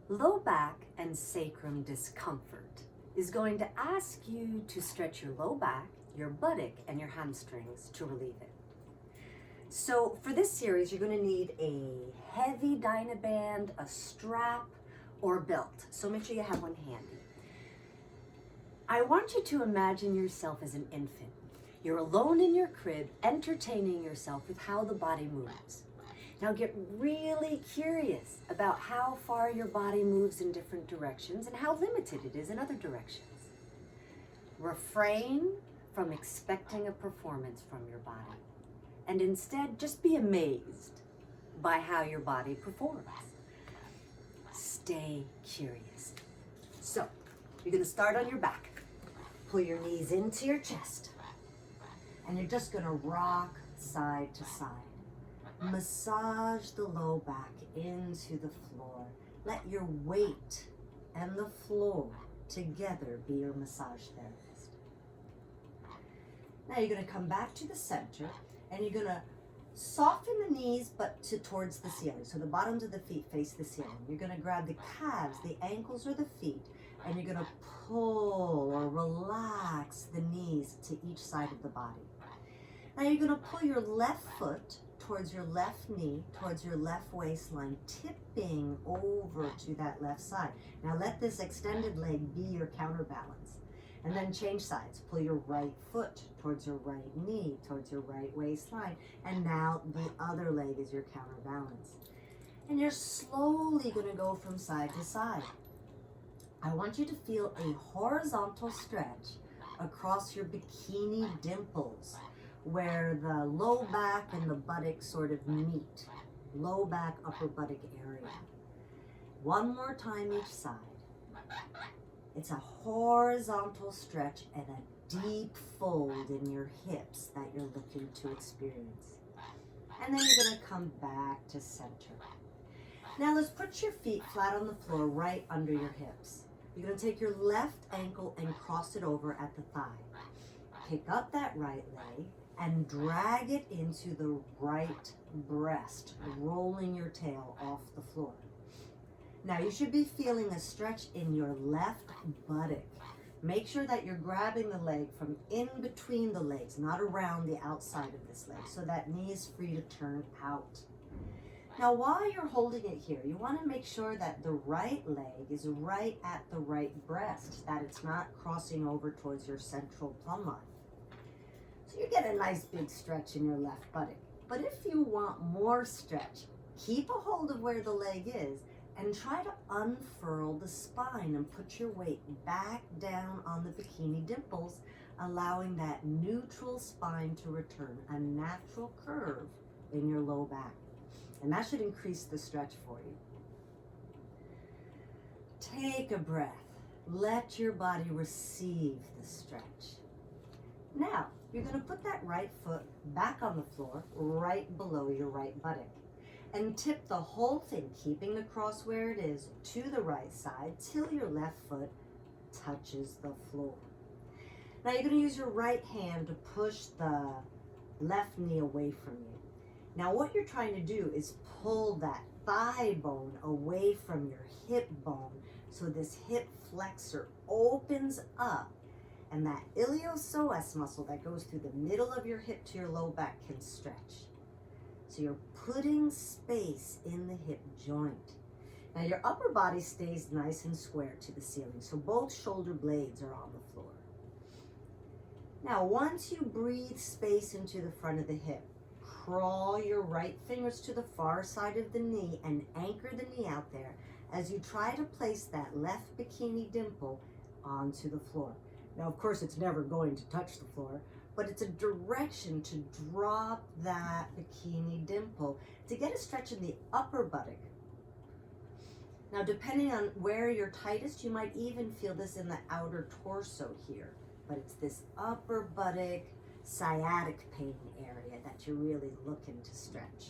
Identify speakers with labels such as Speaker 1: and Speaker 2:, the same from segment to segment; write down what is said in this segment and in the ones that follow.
Speaker 1: Low back and sacrum discomfort is going to ask you to stretch your low back, your buttock, and your hamstrings to relieve it. So for this series, you're going to need a heavy Dynaband, a strap, or a belt. So make sure you have one handy. I want you to imagine yourself as an infant. You're alone in your crib, entertaining yourself with how the body moves. Now get really curious about how far your body moves in different directions and how limited it is in other directions. Refrain from expecting a performance from your body, and instead just be amazed by how your body performs. Stay curious. So, you're going to start on your back. Pull your knees into your chest, and you're just going to rock side to side. Massage the low back into the floor. Let your weight and the floor together be your massage therapist. Now you're going to come back to the center, and you're going to soften the knees but towards the ceiling. So the bottoms of the feet face the ceiling. You're going to grab the calves, the ankles, or the feet, and you're going to pull or relax the knees to each side of the body. Now you're going to pull your left foot towards your left knee, towards your left waistline, tipping over to that left side. Now let this extended leg be your counterbalance. And then change sides. Pull your right foot towards your right knee, towards your right waistline. And now the other leg is your counterbalance. And you're slowly going to go from side to side. I want you to feel a horizontal stretch across your bikini dimples, where the low back and the buttock sort of meet. Low back, upper buttock area. One more time each side. It's a horizontal stretch and a deep fold in your hips that you're looking to experience. And then you're going to come back to center. Now let's put your feet flat on the floor right under your hips. You're going to take your left ankle and cross it over at the thigh. Pick up that right leg and drag it into the right breast, rolling your tail off the floor. Now you should be feeling a stretch in your left buttock. Make sure that you're grabbing the leg from in between the legs, not around the outside of this leg, so that knee is free to turn out. Now while you're holding it here, you want to make sure that the right leg is right at the right breast, that it's not crossing over towards your central plumb line. So you get a nice big stretch in your left buttock. But if you want more stretch, keep a hold of where the leg is and try to unfurl the spine and put your weight back down on the bikini dimples, allowing that neutral spine to return, a natural curve in your low back. And that should increase the stretch for you. Take a breath. Let your body receive the stretch. Now, you're going to put that right foot back on the floor, right below your right buttock, and tip the whole thing, keeping the cross where it is, to the right side till your left foot touches the floor. Now you're going to use your right hand to push the left knee away from you. Now what you're trying to do is pull that thigh bone away from your hip bone, so this hip flexor opens up, and that iliopsoas muscle that goes through the middle of your hip to your low back can stretch. So you're putting space in the hip joint. Now your upper body stays nice and square to the ceiling, so both shoulder blades are on the floor. Now once you breathe space into the front of the hip, crawl your right fingers to the far side of the knee and anchor the knee out there as you try to place that left bikini dimple onto the floor. Now, of course, it's never going to touch the floor, but it's a direction to drop that bikini dimple to get a stretch in the upper buttock. Now, depending on where you're tightest, you might even feel this in the outer torso here, but it's this upper buttock sciatic pain area that you're really looking to stretch.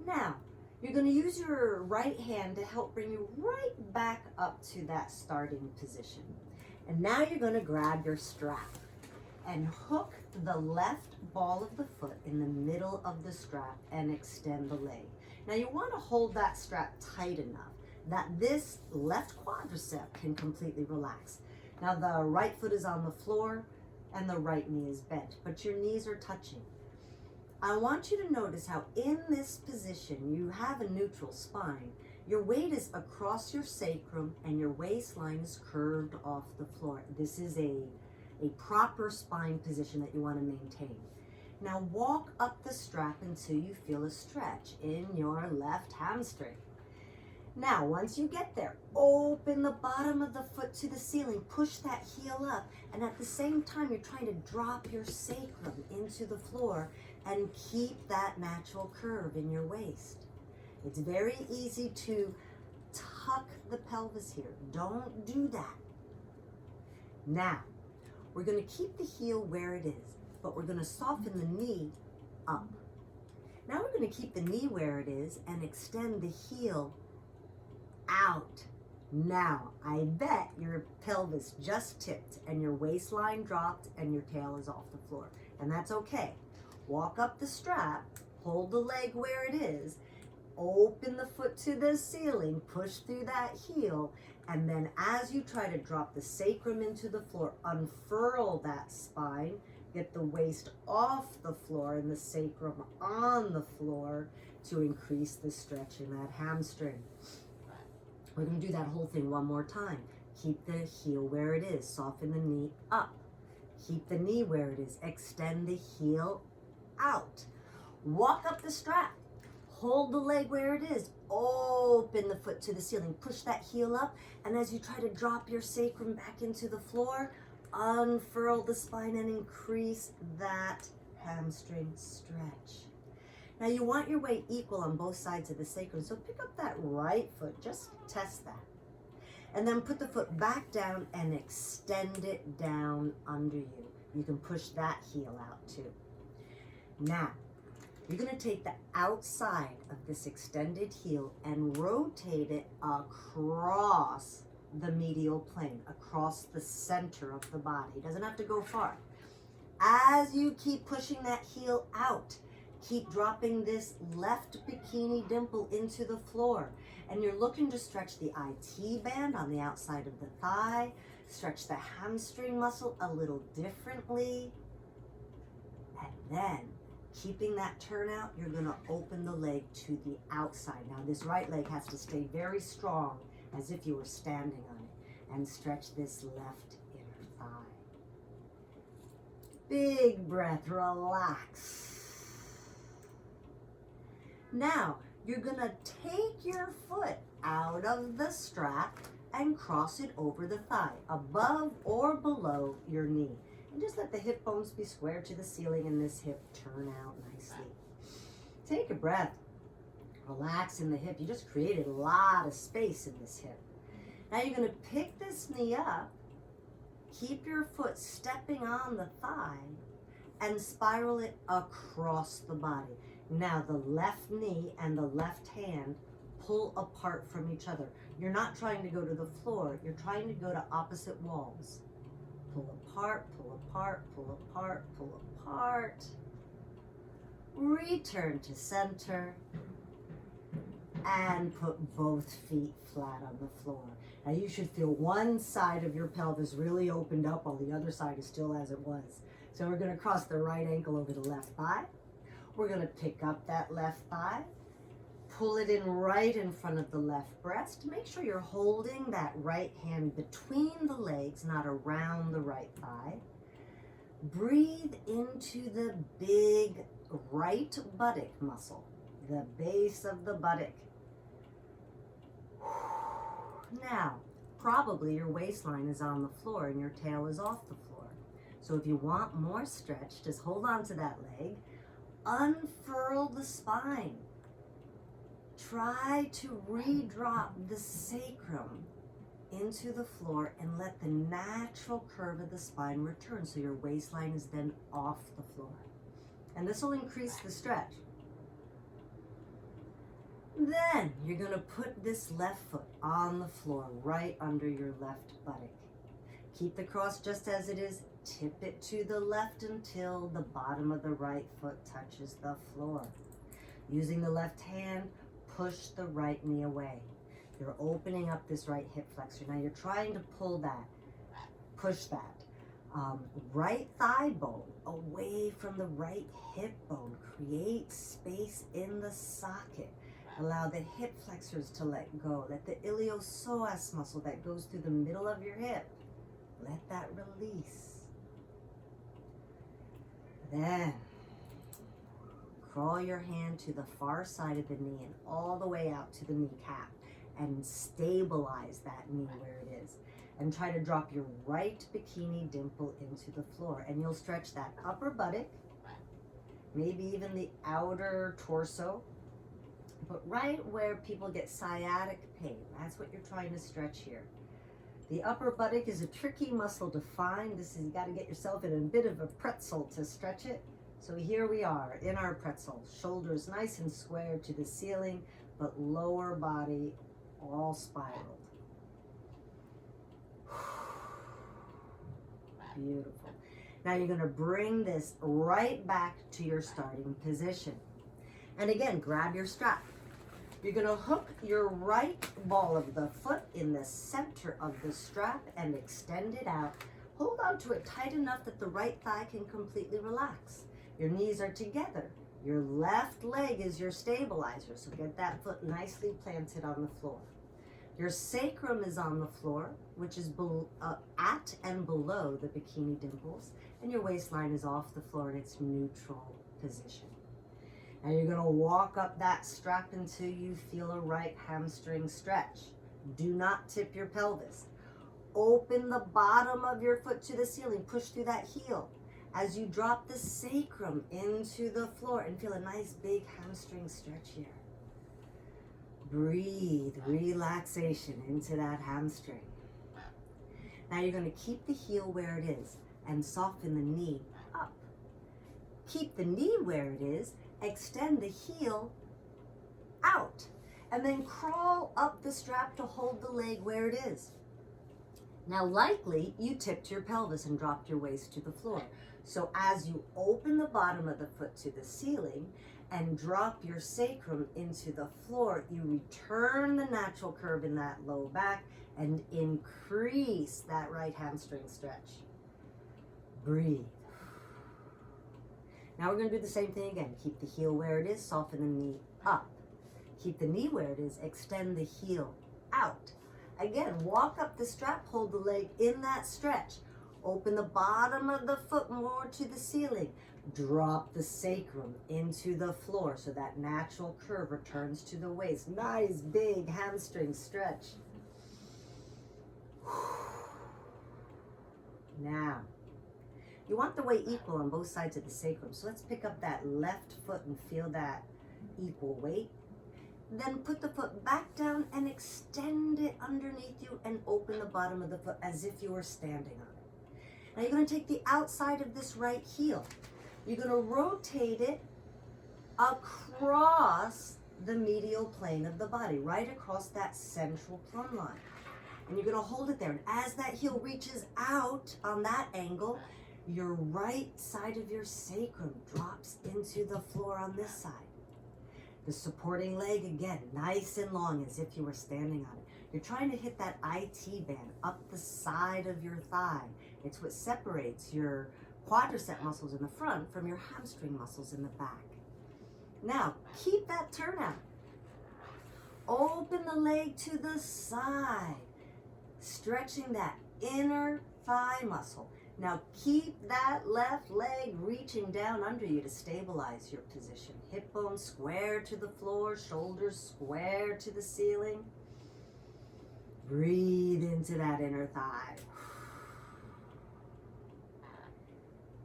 Speaker 1: Now, you're going to use your right hand to help bring you right back up to that starting position. And now you're going to grab your strap and hook the left ball of the foot in the middle of the strap and extend the leg. Now you want to hold that strap tight enough that this left quadricep can completely relax. Now the right foot is on the floor and the right knee is bent, but your knees are touching. I want you to notice how in this position you have a neutral spine. Your weight is across your sacrum and your waistline is curved off the floor. This is a proper spine position that you want to maintain. Now walk up the strap until you feel a stretch in your left hamstring. Now, once you get there, open the bottom of the foot to the ceiling, push that heel up, and at the same time, you're trying to drop your sacrum into the floor and keep that natural curve in your waist. It's very easy to tuck the pelvis here. Don't do that. Now, we're going to keep the heel where it is, but we're going to soften the knee up. Now we're going to keep the knee where it is and extend the heel out. Now, I bet your pelvis just tipped and your waistline dropped and your tail is off the floor. And that's okay. Walk up the strap, hold the leg where it is, open the foot to the ceiling, push through that heel, and then as you try to drop the sacrum into the floor, unfurl that spine, get the waist off the floor and the sacrum on the floor to increase the stretch in that hamstring. We're going to do that whole thing one more time. Keep the heel where it is. Soften the knee up. Keep the knee where it is. Extend the heel out. Walk up the strap. Hold the leg where it is. Open the foot to the ceiling. Push that heel up. And as you try to drop your sacrum back into the floor, unfurl the spine and increase that hamstring stretch. Now you want your weight equal on both sides of the sacrum, so pick up that right foot, just test that. And then put the foot back down and extend it down under you. You can push that heel out too. Now, you're going to take the outside of this extended heel and rotate it across the medial plane, across the center of the body. It doesn't have to go far. As you keep pushing that heel out, keep dropping this left bikini dimple into the floor. And you're looking to stretch the IT band on the outside of the thigh, stretch the hamstring muscle a little differently. And then, keeping that turnout, you're going to open the leg to the outside. Now, this right leg has to stay very strong, as if you were standing on it, and stretch this left inner thigh. Big breath, relax. Now, you're going to take your foot out of the strap and cross it over the thigh, above or below your knee. And just let the hip bones be square to the ceiling and this hip turn out nicely. Take a breath. Relax in the hip. You just created a lot of space in this hip. Now you're going to pick this knee up, keep your foot stepping on the thigh, and spiral it across the body. Now the left knee and the left hand pull apart from each other. You're not trying to go to the floor. You're trying to go to opposite walls. Pull apart, pull apart, pull apart, pull apart. Return to center. And put both feet flat on the floor. Now you should feel one side of your pelvis really opened up while the other side is still as it was. So we're going to cross the right ankle over the left thigh. We're going to pick up that left thigh, pull it in right in front of the left breast. Make sure you're holding that right hand between the legs, not around the right thigh. Breathe into the big right buttock muscle, the base of the buttock. Now, probably your waistline is on the floor and your tail is off the floor. So if you want more stretch, just hold on to that leg. Unfurl the spine. Try to re-drop the sacrum into the floor and let the natural curve of the spine return so your waistline is then off the floor. And this will increase the stretch. Then you're going to put this left foot on the floor right under your left buttock. Keep the cross just as it is. Tip it to the left until the bottom of the right foot touches the floor. Using the left hand, push the right knee away. You're opening up this right hip flexor. Now you're trying to pull that, push that right thigh bone away from the right hip bone. Create space in the socket. Allow the hip flexors to let go. Let the iliopsoas muscle that goes through the middle of your hip, let that release. Then crawl your hand to the far side of the knee and all the way out to the kneecap and stabilize that knee where it is. And try to drop your right bikini dimple into the floor. And you'll stretch that upper buttock, maybe even the outer torso, but right where people get sciatic pain. That's what you're trying to stretch here. The upper buttock is a tricky muscle to find. You got to get yourself in a bit of a pretzel to stretch it. So here we are in our pretzel. Shoulders nice and square to the ceiling, but lower body all spiraled. Beautiful. Now you're going to bring this right back to your starting position. And again, grab your strap. You're going to hook your right ball of the foot in the center of the strap and extend it out. Hold on to it tight enough that the right thigh can completely relax. Your knees are together. Your left leg is your stabilizer, so get that foot nicely planted on the floor. Your sacrum is on the floor, which is at and below the bikini dimples, and your waistline is off the floor in its neutral position. Now you're going to walk up that strap until you feel a right hamstring stretch. Do not tip your pelvis. Open the bottom of your foot to the ceiling. Push through that heel as you drop the sacrum into the floor and feel a nice big hamstring stretch here. Breathe relaxation into that hamstring. Now you're going to keep the heel where it is and soften the knee up. Keep the knee where it is, extend the heel out, and then crawl up the strap to hold the leg where it is. Now likely you tipped your pelvis and dropped your waist to the floor. So as you open the bottom of the foot to the ceiling and drop your sacrum into the floor, you return the natural curve in that low back and increase that right hamstring stretch. Breathe. Now we're going to do the same thing again. Keep the heel where it is, soften the knee up. Keep the knee where it is, extend the heel out. Again, walk up the strap, hold the leg in that stretch. Open the bottom of the foot more to the ceiling. Drop the sacrum into the floor so that natural curve returns to the waist. Nice big hamstring stretch. Now, you want the weight equal on both sides of the sacrum. So let's pick up that left foot and feel that equal weight. Then put the foot back down and extend it underneath you and open the bottom of the foot as if you were standing on it. Now you're going to take the outside of this right heel. You're going to rotate it across the medial plane of the body, right across that central plumb line. And you're going to hold it there. And as that heel reaches out on that angle, your right side of your sacrum drops into the floor on this side. The supporting leg, again, nice and long as if you were standing on it. You're trying to hit that IT band up the side of your thigh. It's what separates your quadricep muscles in the front from your hamstring muscles in the back. Now, keep that turnout. Open the leg to the side, stretching that inner thigh muscle. Now keep that left leg reaching down under you to stabilize your position. Hip bone square to the floor, shoulders square to the ceiling. Breathe into that inner thigh.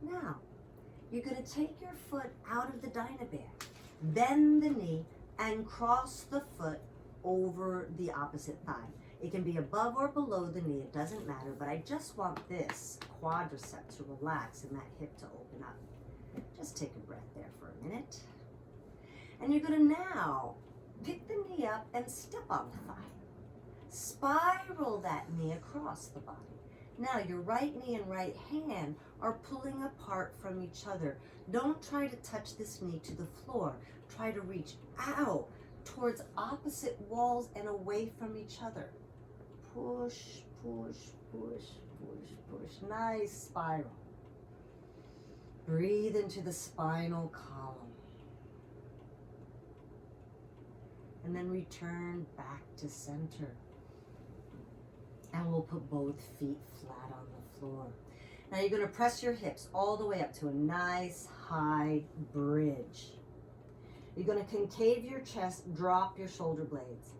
Speaker 1: Now, you're going to take your foot out of the Dynaband, bend the knee, and cross the foot over the opposite thigh. It can be above or below the knee, it doesn't matter, but I just want this quadricep to relax and that hip to open up. Just take a breath there for a minute. And you're going to now pick the knee up and step on the thigh. Spiral that knee across the body. Now your right knee and right hand are pulling apart from each other. Don't try to touch this knee to the floor. Try to reach out towards opposite walls and away from each other. Push, push, push, push, push. Nice spiral. Breathe into the spinal column. And then return back to center. And we'll put both feet flat on the floor. Now you're going to press your hips all the way up to a nice high bridge. You're going to concave your chest, drop your shoulder blades.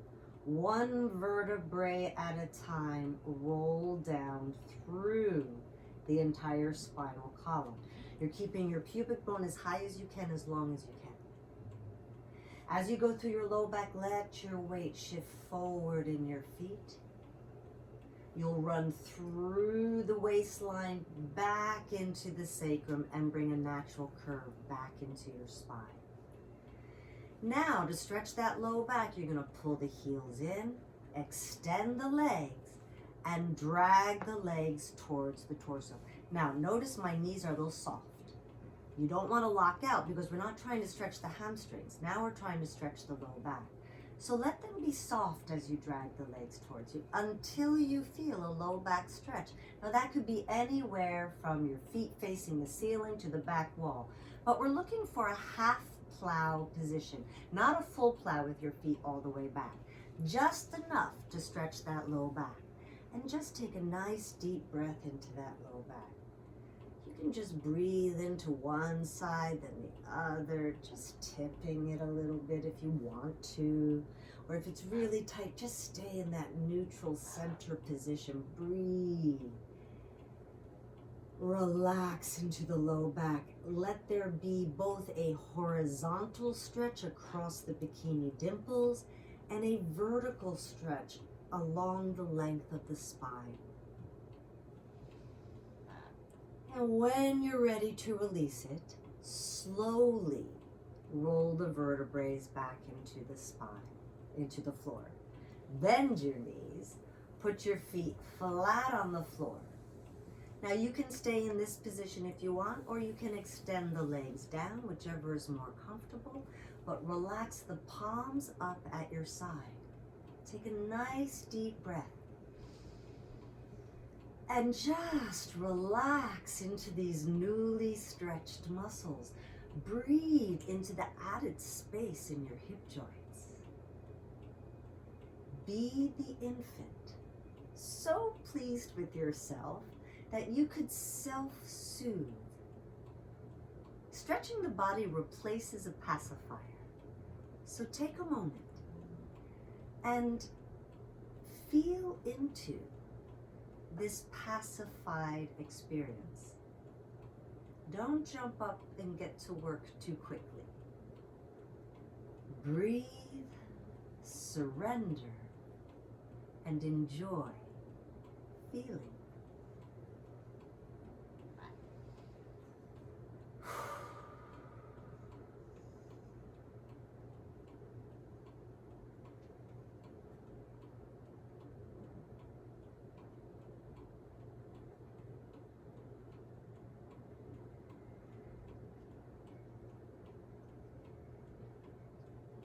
Speaker 1: One vertebrae at a time, roll down through the entire spinal column. You're keeping your pubic bone as high as you can, as long as you can. As you go through your low back, let your weight shift forward in your feet. You'll run through the waistline, back into the sacrum, and bring a natural curve back into your spine. Now, to stretch that low back, you're going to pull the heels in, extend the legs, and drag the legs towards the torso. Now, notice my knees are a little soft. You don't want to lock out because we're not trying to stretch the hamstrings. Now we're trying to stretch the low back. So let them be soft as you drag the legs towards you until you feel a low back stretch. Now that could be anywhere from your feet facing the ceiling to the back wall. But we're looking for a half plow position, not a full plow with your feet all the way back. Just enough to stretch that low back. And just take a nice deep breath into that low back. You can just breathe into one side, then the other, just tipping it a little bit if you want to. Or if it's really tight, just stay in that neutral center position. Breathe. Relax into the low back. Let there be both a horizontal stretch across the bikini dimples and a vertical stretch along the length of the spine. And when you're ready to release it, slowly roll the vertebrae back into the spine, into the floor. Bend your knees, put your feet flat on the floor. Now you can stay in this position if you want, or you can extend the legs down, whichever is more comfortable, but relax the palms up at your side. Take a nice deep breath. And just relax into these newly stretched muscles. Breathe into the added space in your hip joints. Be the infant, so pleased with yourself that you could self-soothe. Stretching the body replaces a pacifier. So take a moment and feel into this pacified experience. Don't jump up and get to work too quickly. Breathe, surrender, and enjoy feeling